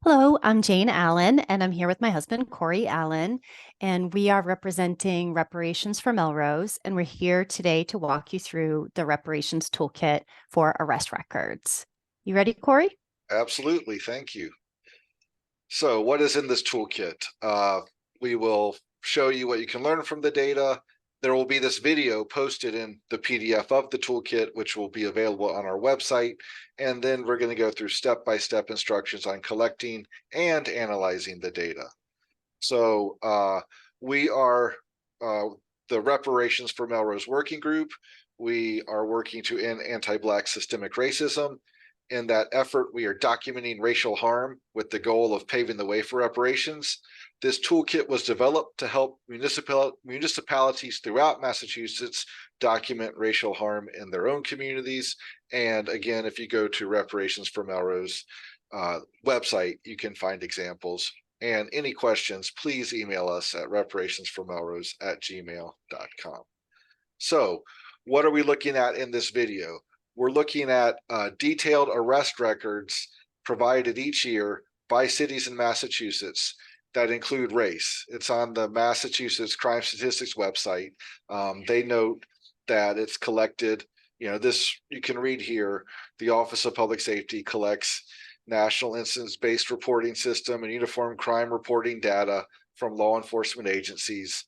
Hello, I'm Jane Allen, and I'm here with my husband, Corey Allen, and we are representing Reparations for Melrose, and we're here today to walk you through the Reparations Toolkit for arrest records. You ready, Corey? Absolutely, thank you. So what is in this toolkit? We will show you what you can learn from the data. There will be this video posted in the PDF of the toolkit, which will be available on our website. And then we're going to go through step-by-step instructions on collecting and analyzing the data. So we are the Reparations for Melrose Working Group. We are working to end anti-Black systemic racism. In that effort, we are documenting racial harm with the goal of paving the way for reparations. This toolkit was developed to help municipalities throughout Massachusetts document racial harm in their own communities. And again, if you go to Reparations for Melrose website, you can find examples. And any questions, please email us at reparationsformelrose@gmail.com. So what are we looking at in this video? We're looking at detailed arrest records provided each year by cities in Massachusetts that include race. It's on the Massachusetts Crime Statistics website. They note that it's collected, this you can read here, the Office of Public Safety collects national incidence-based reporting system and uniform crime reporting data from law enforcement agencies.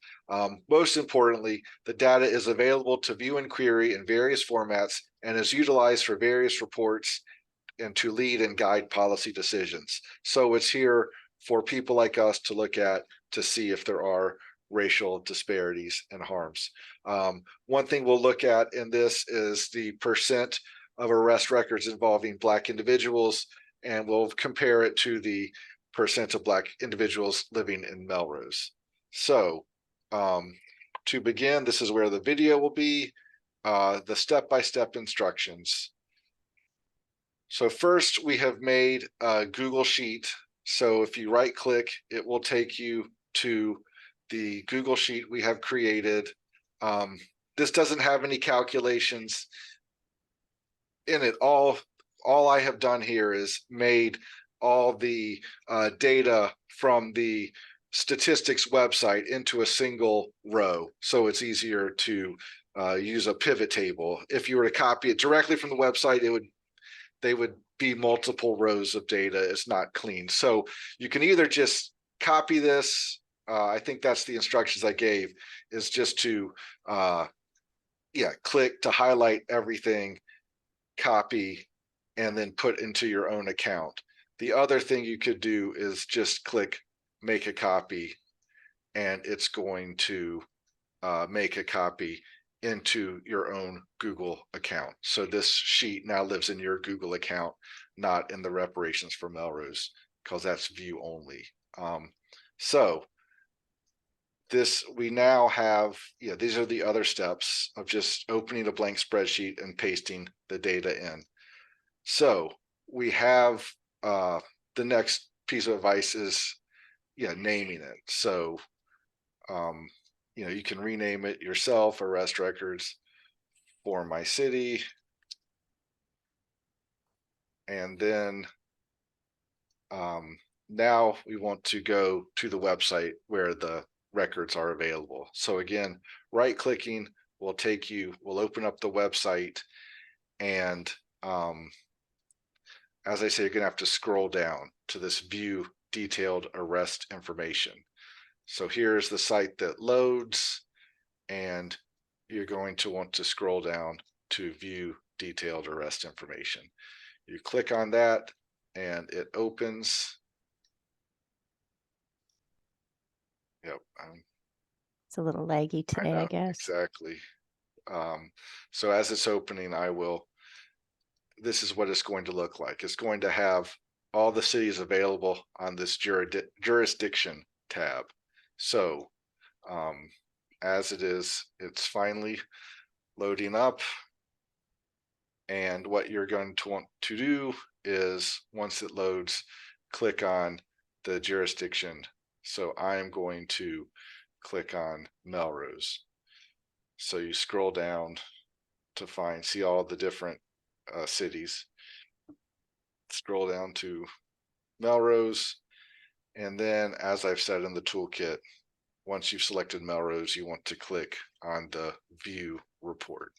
Most importantly, the data is available to view and query in various formats and is utilized for various reports and to lead and guide policy decisions. So it's here for people like us to look at to see if there are racial disparities and harms. One thing we'll look at in this is the percent of arrest records involving Black individuals, and we'll compare it to the percent of Black individuals living in Melrose. So to begin, this is where the video will be, the step-by-step instructions. So first we have made a Google Sheet. So if you right click, it will take you to the Google Sheet we have created. This doesn't have any calculations in it. All I have done here is made all the data from the statistics website into a single row, so it's easier to use a pivot table. If you were to copy it directly from the website, they would be multiple rows of data. It's not clean. So you can either just copy this. I think that's the instructions I gave, is just to click to highlight everything, copy, and then put into your own account. The other thing you could do is just click make a copy, and it's going to make a copy into your own Google account. So this sheet now lives in your Google account, not in the Reparations for Melrose, because that's view only. So this, we now have, these are the other steps of just opening a blank spreadsheet and pasting the data in. So we have the next piece of advice is naming it. So you can rename it yourself: arrest records for my city. And then now we want to go to the website where the records are available. So again, right clicking will take you, will open up the website, and as I say, you're gonna have to scroll down to this view detailed arrest information. So here's the site that loads, and you're going to want to scroll down to view detailed arrest information. You click on that and it opens. Yep. It's a little laggy I today, I know, guess. exactly. So as it's opening, this is what it's going to look like. It's going to have all the cities available on this jurisdiction tab. So as it's finally loading up. And what you're going to want to do is, once it loads, click on the jurisdiction. So I am going to click on Melrose. So you scroll down to see all the different cities. Scroll down to Melrose. And then, as I've said in the toolkit, once you've selected Melrose, you want to click on the View Report.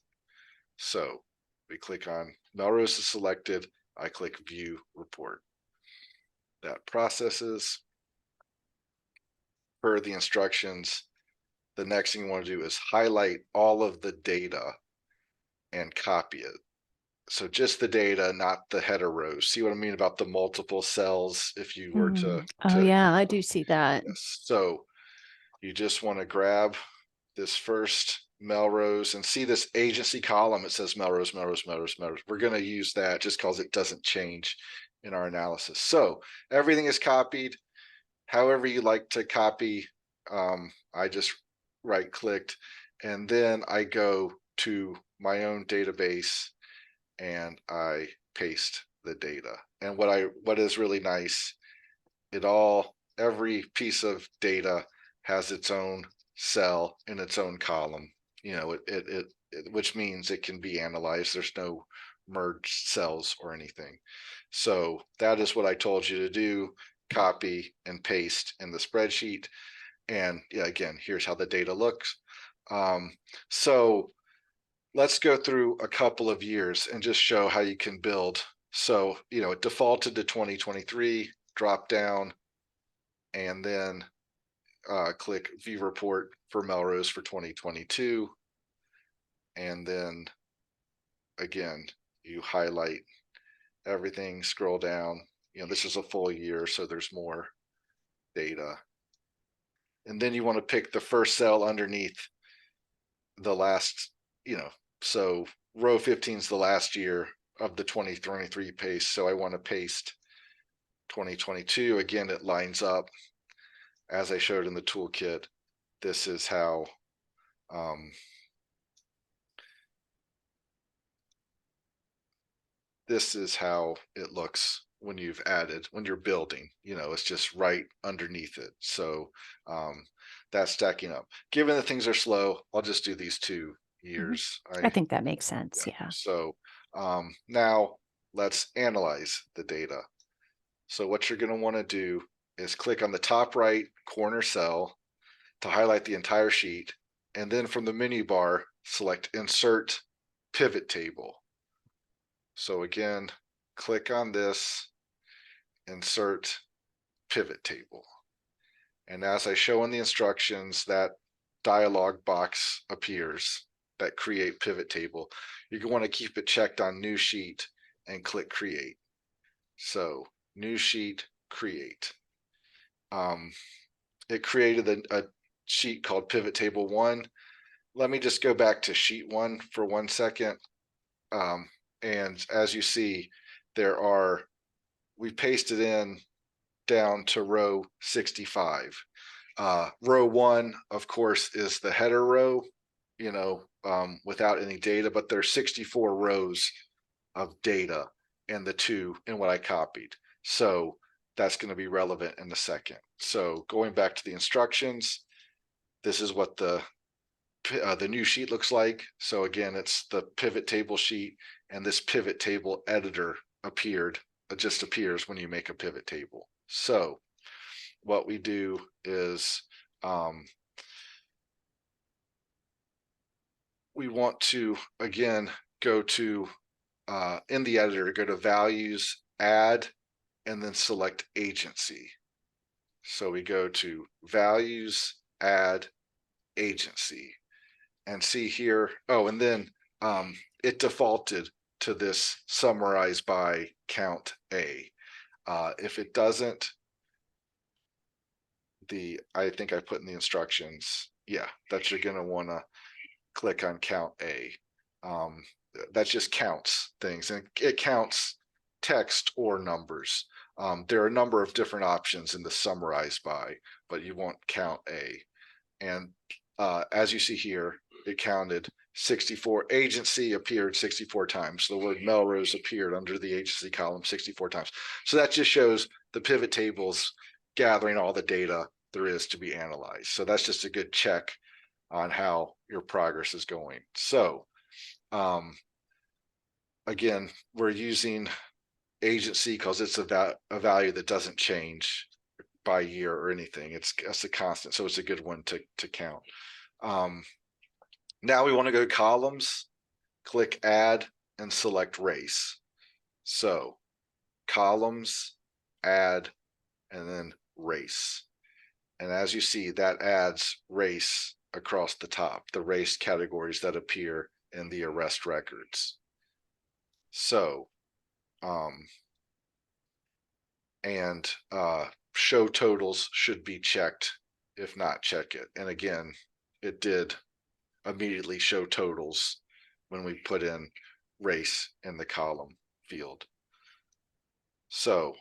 So we click on Melrose is selected. I click View Report. That processes per the instructions. The next thing you want to do is highlight all of the data and copy it. So just the data, not the header rows. See what I mean about the multiple cells if you were Oh, yeah, I do see that. yes. So you just want to grab this first Melrose and see this agency column. It says Melrose, Melrose, Melrose, Melrose. We're going to use that just because it doesn't change in our analysis. So everything is copied. However you like to copy, I just right clicked and then I go to my own database and I paste the data. And what is really nice, every piece of data has its own cell in its own column. You know, which means it can be analyzed. There's no merged cells or anything. So that is what I told you to do, copy and paste in the spreadsheet. And yeah, again, here's how the data looks. So let's go through a couple of years and just show how you can build. So, you know, it defaulted to 2023, drop down, and then click View Report for Melrose for 2022. And then again, you highlight everything, scroll down. You know, this is a full year, so there's more data. And then you want to pick the first cell underneath the last, you know, so row 15 is the last year of the 2023 paste. So I want to paste 2022. Again, it lines up as I showed in the toolkit. This is how it looks when you're building. You know, it's just right underneath it. So that's stacking up. Given that things are slow, I'll just do these 2 years. I think that makes sense. Yeah. So now let's analyze the data. So what you're going to want to do is click on the top right corner cell to highlight the entire sheet. And then from the menu bar, select Insert Pivot Table. So again, click on this, Insert Pivot Table. And as I show in the instructions, that dialog box appears that create pivot table. You're going to want to keep it checked on New Sheet and click Create. So New Sheet, Create. It created a sheet called Pivot Table 1. Let me just go back to Sheet 1 for 1 second. And as you see, we pasted in down to row 65. Row 1, of course, is the header row, you know, without any data, but there's 64 rows of data in what I copied. So that's going to be relevant in a second. So going back to the instructions, this is what the new sheet looks like. So again, it's the pivot table sheet, and this pivot table editor just appears when you make a pivot table. So what we do is we want to, again, go to, in the editor, go to Values, Add, and then select Agency. So we go to Values, Add, Agency, and see here, and then it defaulted to this Summarize by Count A. If it doesn't, I think I put in the instructions, yeah, that you're going to want to click on Count A. That just counts things, and it counts text or numbers. There are a number of different options in the Summarize By, but you want Count A. And as you see here, it counted 64. Agency appeared 64 times. The word Melrose appeared under the agency column 64 times. So that just shows the pivot tables gathering all the data there is to be analyzed. So that's just a good check on how your progress is going. So again, we're using agency because it's a value that doesn't change by year or anything. It's a constant, so it's a good one to count. Now we want to go to columns, click add, and select race. So columns, add, and then race. And as you see, that adds race across the top, the race categories that appear in the arrest records. So, and show totals should be checked. If not, check it. And again, it did immediately show totals when we put in race in the column field. So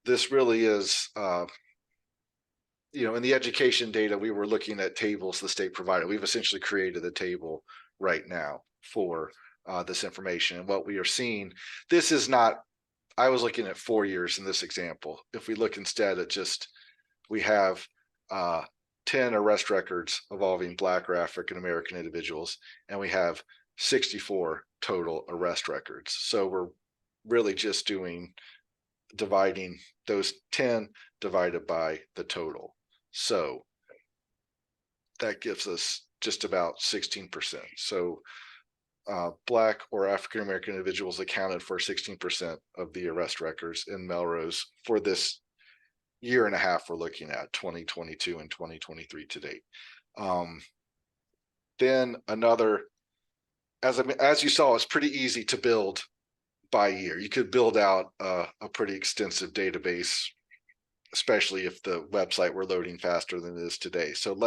this really is, in the education data, we were looking at tables the state provided. We've essentially created a table right now for this information. And what we are seeing, this is not, I was looking at 4 years in this example. If we look instead at just, we have 10 arrest records involving Black or African American individuals, and we have 64 total arrest records. So we're really just dividing those 10 divided by the total. So that gives us just about 16%. So Black or African American individuals accounted for 16% of the arrest records in Melrose for this year and a half we're looking at, 2022 and 2023 to date. Then another, as you saw, it's pretty easy to build by year. You could build out a pretty extensive database, especially if the website were loading faster than it is today. So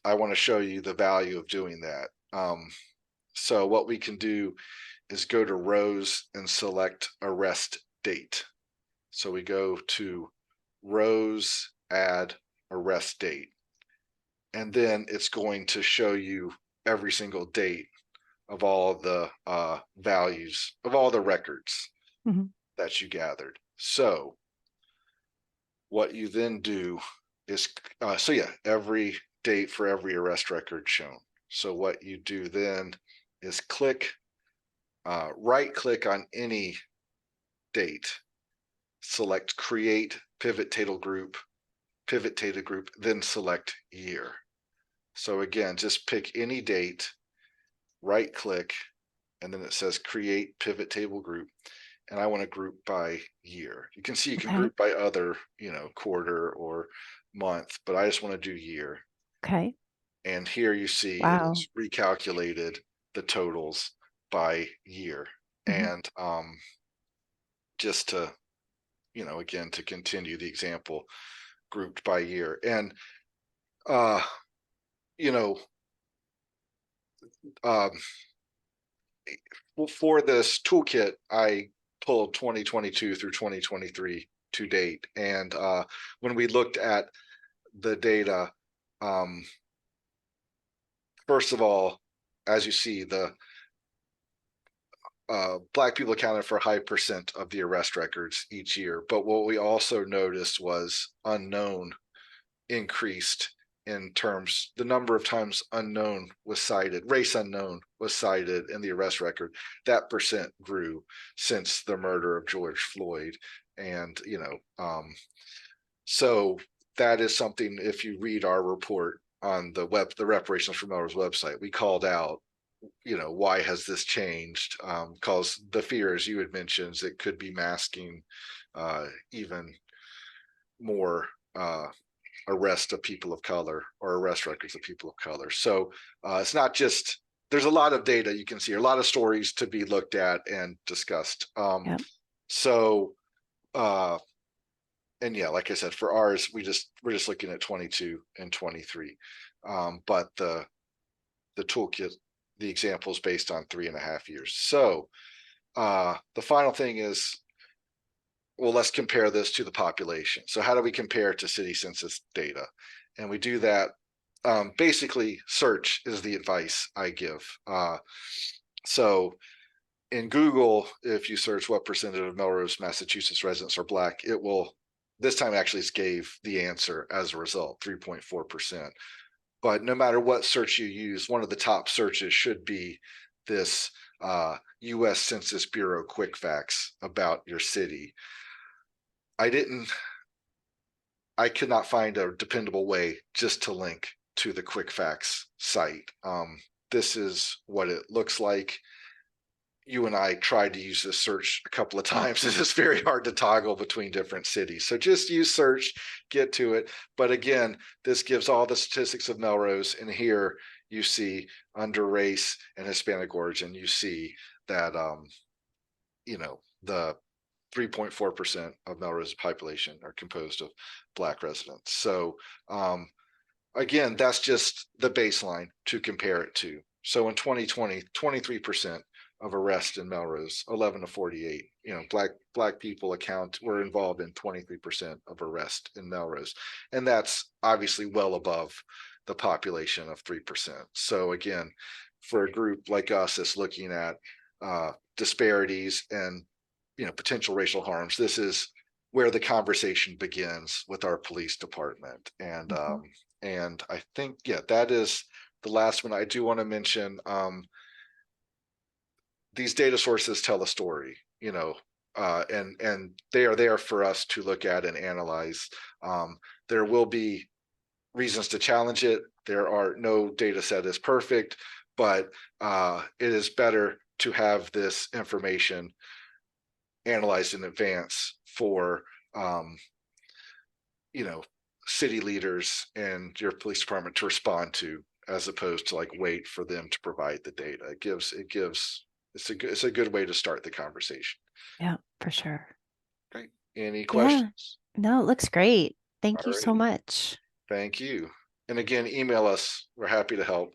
I want to show you the value of doing that. So what we can do is go to rows and select arrest date. So we go to rows, add arrest date. And then it's going to show you every single date of all the values of all the records that you gathered. So what you then do is, every date for every arrest record shown. So what you do then is right click on any date, select create pivot table group, then select year. So again, just pick any date, right click, and then it says create pivot table group. And I want to group by year. You can see you can group by other, quarter or month, but I just want to do year. Okay. And here you see it's recalculated the totals by year. And just to, again, to continue the example, grouped by year. And, for this toolkit, I pulled 2022 through 2023 to date. And when we looked at the data, first of all, as you see, the Black people accounted for a high percent of the arrest records each year. But what we also noticed was unknown increased in terms, the number of times unknown was cited, race unknown was cited in the arrest record. That percent grew since the murder of George Floyd. And, so that is something, if you read our report on the Reparations for Melrose website, we called out, why has this changed? Because the fear, as you had mentioned, it could be masking even more arrest of people of color or arrest records of people of color. So it's not just, there's a lot of data you can see, a lot of stories to be looked at and discussed. So, and yeah, like I said, for ours, we're just looking at 22 and 23. But the toolkit, the example is based on 3.5 years. So the final thing is, well, let's compare this to the population. So how do we compare to city census data? And we do that, basically search is the advice I give. So in Google, if you search what percentage of Melrose, Massachusetts residents are Black, it will, this time actually gave the answer as a result, 3.4%. But no matter what search you use, one of the top searches should be this US Census Bureau quick facts about your city. I could not find a dependable way just to link to the quick facts site. This is what it looks like. You and I tried to use this search a couple of times. It's just very hard to toggle between different cities. So just use search, get to it. But again, this gives all the statistics of Melrose. And here you see under race and Hispanic origin, you see that, the 3.4% of Melrose population are composed of Black residents. So again, that's just the baseline to compare it to. So in 2020, 23% of arrests in Melrose, 11 to 48, black people were involved in 23% of arrests in Melrose. And that's obviously well above the population of 3%. So again, for a group like us that's looking at disparities and potential racial harms, this is where the conversation begins with our police department. And and I think, that is the last one. I do want to mention these data sources tell a story, and they are there for us to look at and analyze. There will be reasons to challenge it. No data set is perfect, but it is better to have this information analyzed in advance for city leaders and your police department to respond to, as opposed to wait for them to provide the data. It's a good way to start the conversation. Yeah, for sure. Great. Any Yeah. questions? No, it looks great. Thank All you so right. much. Thank you. And again, email us. We're happy to help.